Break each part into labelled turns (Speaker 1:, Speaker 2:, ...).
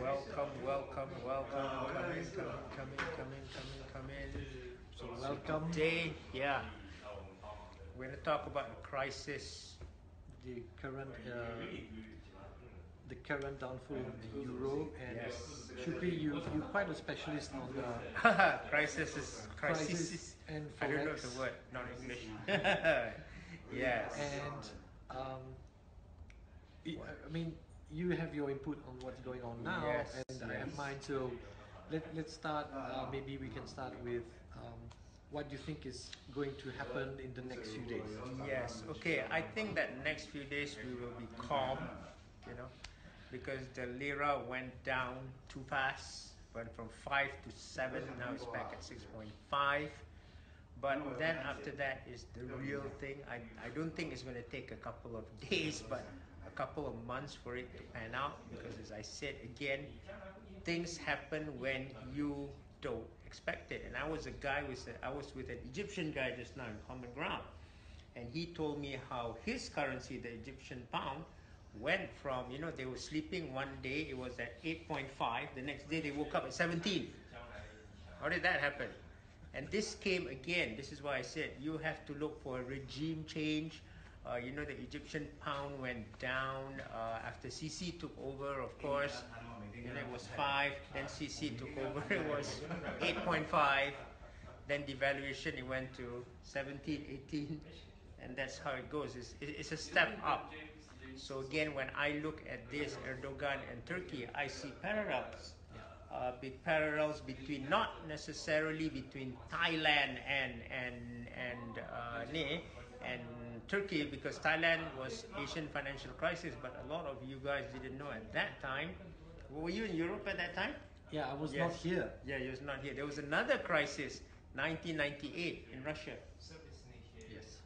Speaker 1: Welcome, welcome, welcome. Come in.
Speaker 2: So welcome.
Speaker 1: Today, we're going to talk about the crisis.
Speaker 2: The current downfall of the euro, and
Speaker 1: Yes.
Speaker 2: Shukri, you're quite a specialist on the
Speaker 1: Crisis
Speaker 2: and
Speaker 1: I don't know
Speaker 2: Forex.
Speaker 1: the word, not English. Yes.
Speaker 2: And I mean, you have your input on what's going on now,
Speaker 1: Yes,
Speaker 2: and I have
Speaker 1: yes.
Speaker 2: mine. So let's start. Maybe we can start with what you think is going to happen in the next few days.
Speaker 1: Yes, okay. I think that next few days we will be calm, because the lira went down too fast. Went from 5 to 7, now it's back at 6.5. But then after that is the real thing. I don't think it's going to take a couple of days, but a couple of months for it to pan out, because as I said again, things happen when you don't expect it. And I was with an Egyptian guy just now in Common Ground, and he told me how his currency, the Egyptian pound, went from, they were sleeping one day, it was at 8.5, the next day they woke up at 17. How did that happen? And this came again. This is why I said you have to look for a regime change. The Egyptian pound went down after CC took over, of course. It was 5. Then CC took over. It was 8.5. Then devaluation, it went to 17, 18. And that's how it goes. It's a step up. So again, when I look at this, Erdogan and Turkey, I see parallels. Big parallels between, not necessarily between Thailand and Turkey, because Thailand was Asian financial crisis, but a lot of you guys didn't know at that time. Were you in Europe at that time?
Speaker 2: Yeah, I was not here.
Speaker 1: Yeah, you was not here. There was another crisis, 1998 in Russia.
Speaker 2: Yes.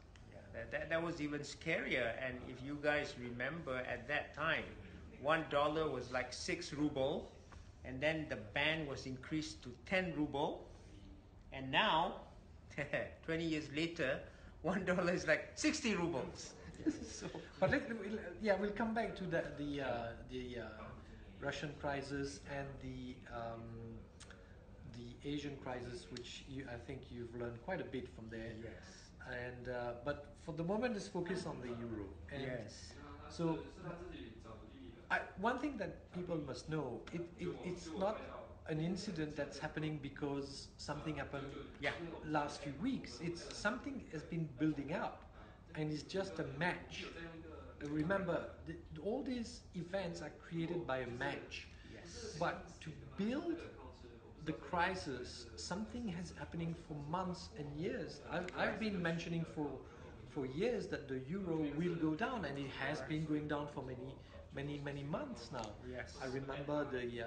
Speaker 1: Yeah, that was even scarier. And if you guys remember, at that time, $1 was like 6 ruble. And then the ban was increased to 10 ruble. And now, 20 years later, $1 is like 60 rubles. So,
Speaker 2: But we'll come back to the Russian crisis and the Asian crisis, which I think you've learned quite a bit from there.
Speaker 1: yes.
Speaker 2: And but for the moment, let's focus on the euro. And
Speaker 1: Yes.
Speaker 2: So, one thing that people must know, it's not an incident that's happening because something happened last few weeks. It's something has been building up, and it's just a match. Remember, all these events are created by a match.
Speaker 1: Yes.
Speaker 2: But to build the crisis, something has happening for months and years. I've been mentioning for years that the euro will go down, and it has been going down for many months now.
Speaker 1: Yes.
Speaker 2: I remember the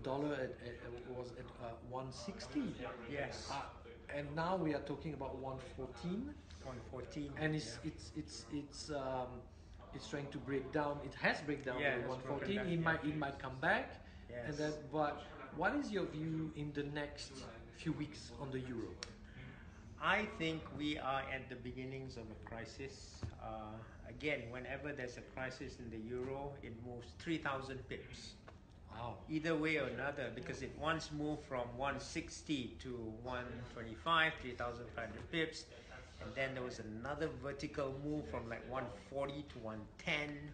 Speaker 2: dollar was at 160.
Speaker 1: Yes.
Speaker 2: And now we are talking about 114.
Speaker 1: 114.
Speaker 2: And it's trying to break down. It has break down to 114. It might come back.
Speaker 1: Yes.
Speaker 2: And then, but what is your view in the next few weeks on the euro?
Speaker 1: I think we are at the beginnings of a crisis. Again, whenever there's a crisis in the euro, it moves 3,000 pips.
Speaker 2: Wow.
Speaker 1: Either way or another, because it once moved from 160 to 125, 3,500 pips. And then there was another vertical move from like 140 to 110.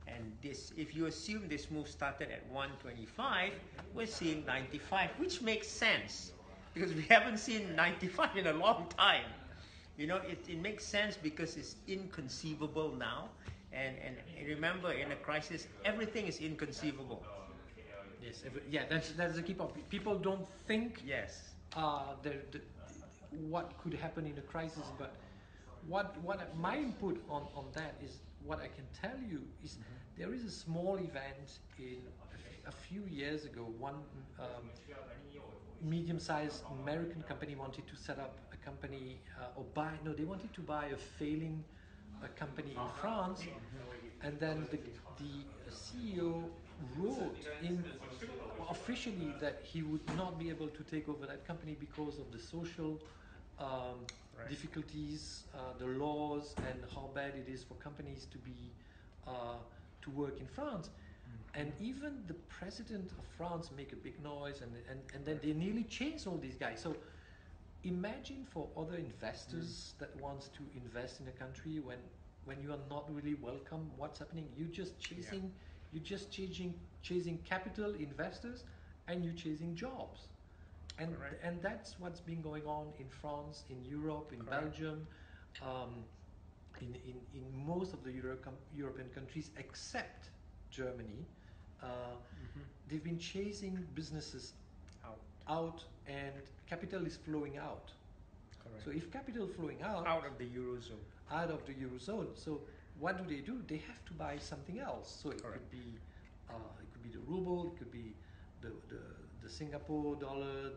Speaker 1: And this, if you assume this move started at 125, we're seeing 95, which makes sense, because we haven't seen 95 in a long time. It makes sense because it's inconceivable now. And remember, in a crisis, everything is inconceivable.
Speaker 2: Yes, that's the key point. People don't think
Speaker 1: Yes.
Speaker 2: What could happen in a crisis, but what my input on that is, what I can tell you is there is a small event in a few years ago. One medium-sized American company wanted to set up a company they wanted to buy a failing company in France, and then the CEO wrote in officially that he would not be able to take over that company because of the social difficulties, the laws, and how bad it is for companies to work in France. And even the president of France make a big noise, and then they nearly chase all these guys. So imagine for other investors that wants to invest in a country when you are not really welcome, what's happening? You're just chasing capital investors, and you're chasing jobs. And that's what's been going on in France, in Europe, in Belgium, in most of the European countries except Germany. They've been chasing businesses out, and capital is flowing out.
Speaker 1: Correct.
Speaker 2: So if capital flowing out
Speaker 1: of the eurozone,
Speaker 2: so what do? They have to buy something else. So it could be the ruble, it could be the Singapore dollar,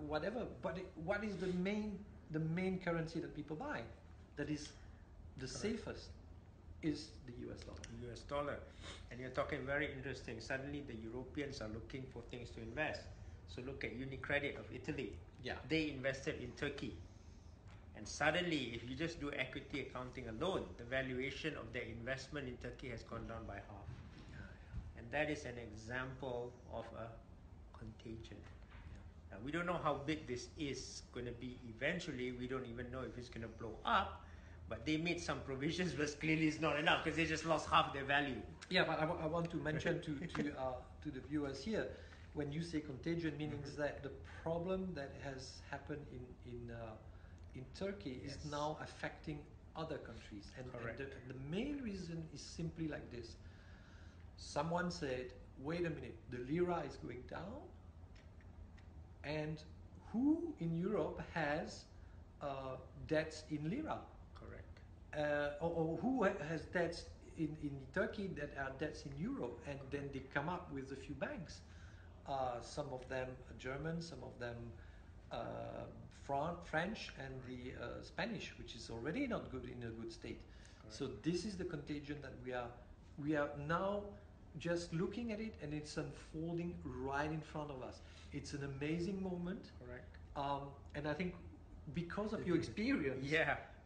Speaker 2: whatever. But what is the main currency that people buy? That is the safest, is the US dollar.
Speaker 1: US dollar. And you're talking very interesting. Suddenly the Europeans are looking for things to invest. So look at UniCredit of Italy.
Speaker 2: Yeah.
Speaker 1: They invested in Turkey. And suddenly, if you just do equity accounting alone, the valuation of their investment in Turkey has gone down by half. And that is an example of a contagion. Now, we don't know how big this is going to be eventually. We don't even know if it's going to blow up. But they made some provisions, but clearly it's not enough because they just lost half their value.
Speaker 2: Yeah, but I want to mention to the viewers here, when you say contagion, meaning that the problem that has happened in Turkey is now affecting other countries. And the main reason is simply like this. Someone said, wait a minute, the lira is going down, and who in Europe has debts in lira? Or who has debts in Turkey that are debts in euro? And then they come up with a few banks. Some of them German, some of them French, and the Spanish, which is already not good in a good state. So this is the contagion that we are now just looking at it, and it's unfolding right in front of us. It's an amazing moment. And I think because of your experience,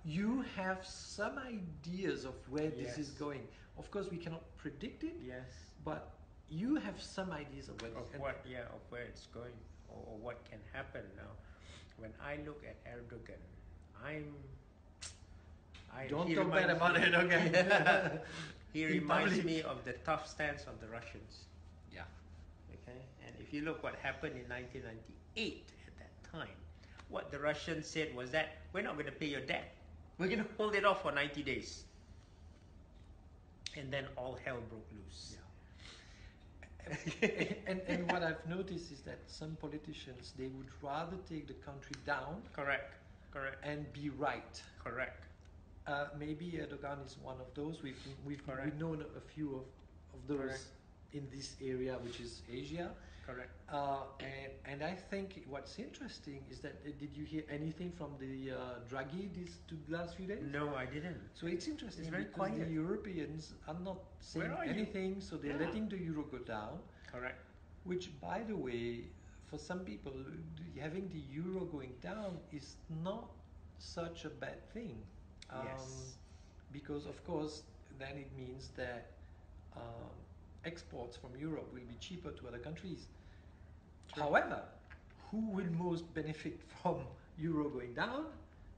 Speaker 2: you have some ideas of where this is going. Of course, we cannot predict it. But you have some ideas of where
Speaker 1: where it's going, or what can happen now. When I look at Erdogan,
Speaker 2: don't talk bad about it, okay?
Speaker 1: He reminds me of the tough stance of the Russians. Okay, and if you look what happened in 1998 at that time, what the Russians said was that we're not going to pay your debt. We're going to hold it off for 90 days. And then all hell broke loose.
Speaker 2: And what I've noticed is that some politicians, they would rather take the country down.
Speaker 1: Correct.
Speaker 2: And be right.
Speaker 1: Correct.
Speaker 2: Maybe Erdogan is one of those. We've known a few of those in this area, which is Asia. And I think what's interesting is that did you hear anything from the Draghi these last few days?
Speaker 1: No, I didn't.
Speaker 2: So it's interesting,
Speaker 1: it's very
Speaker 2: because
Speaker 1: quiet.
Speaker 2: the Europeans are not saying anything, so they're letting the euro go down. Which, by the way, for some people, having the euro going down is not such a bad thing. Because of course, then it means that exports from Europe will be cheaper to other countries. However, who will most benefit from euro going down?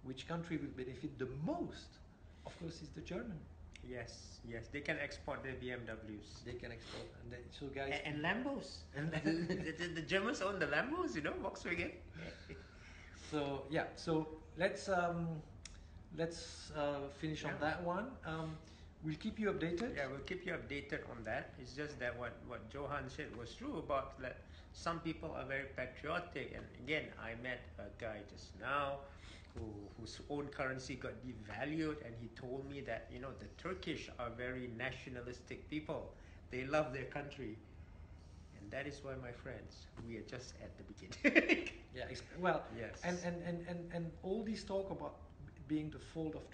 Speaker 2: Which country will benefit the most? Of course, is the German.
Speaker 1: Yes, they can export their BMWs.
Speaker 2: They can export, and so guys.
Speaker 1: And Lambos. And the Germans own the Lambos, Volkswagen.
Speaker 2: So let's finish on that one. We'll keep you updated.
Speaker 1: Yeah, we'll keep you updated on that. It's just that what Johan said was true about that. Some people are very patriotic, and again, I met a guy just now whose own currency got devalued, and he told me that the Turkish are very nationalistic people. They love their country, and that is why, my friends, we are just at the beginning.
Speaker 2: And all this talk about being the fault of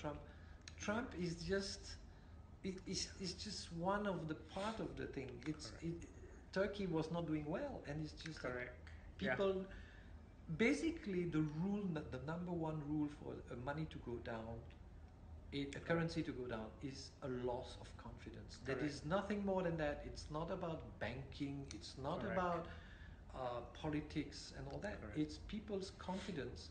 Speaker 2: Trump is just one of the part of the thing. Turkey was not doing well, and it's just people. Basically, the number one rule for money to go down a currency to go down is a loss of confidence.
Speaker 1: Correct.
Speaker 2: There is nothing more than that. It's not about banking. It's not
Speaker 1: Correct.
Speaker 2: about politics and all that.
Speaker 1: Correct.
Speaker 2: It's people's confidence,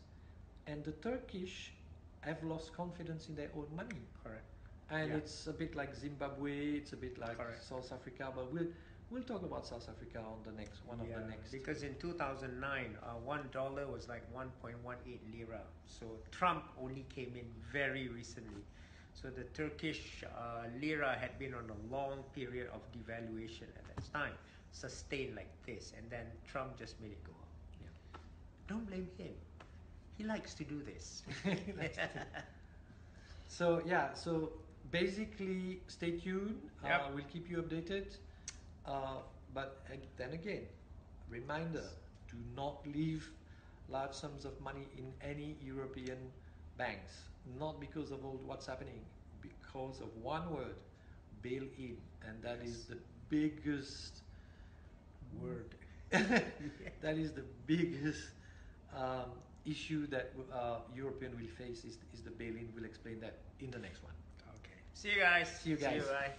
Speaker 2: and the Turkish have lost confidence in their own money.
Speaker 1: Correct.
Speaker 2: And it's a bit like Zimbabwe. It's a bit like
Speaker 1: Correct.
Speaker 2: South Africa. But we'll talk about South Africa on the next one of the next.
Speaker 1: Because in 2009, $1 was like 1.18 lira. So Trump only came in very recently. So the Turkish lira had been on a long period of devaluation at that time, sustained like this, and then Trump just made it go up. Yeah. Don't blame him. He likes to do this.
Speaker 2: So so basically, stay tuned.
Speaker 1: Yep.
Speaker 2: We'll keep you updated. But then again, reminder: do not leave large sums of money in any European banks. Not because of all what's happening, because of one word: bail-in, and that is the biggest
Speaker 1: word.
Speaker 2: That is the biggest issue that European will face is the bail-in. We'll explain that in the next one.
Speaker 1: Okay. See you guys.
Speaker 2: See you guys.
Speaker 1: Bye.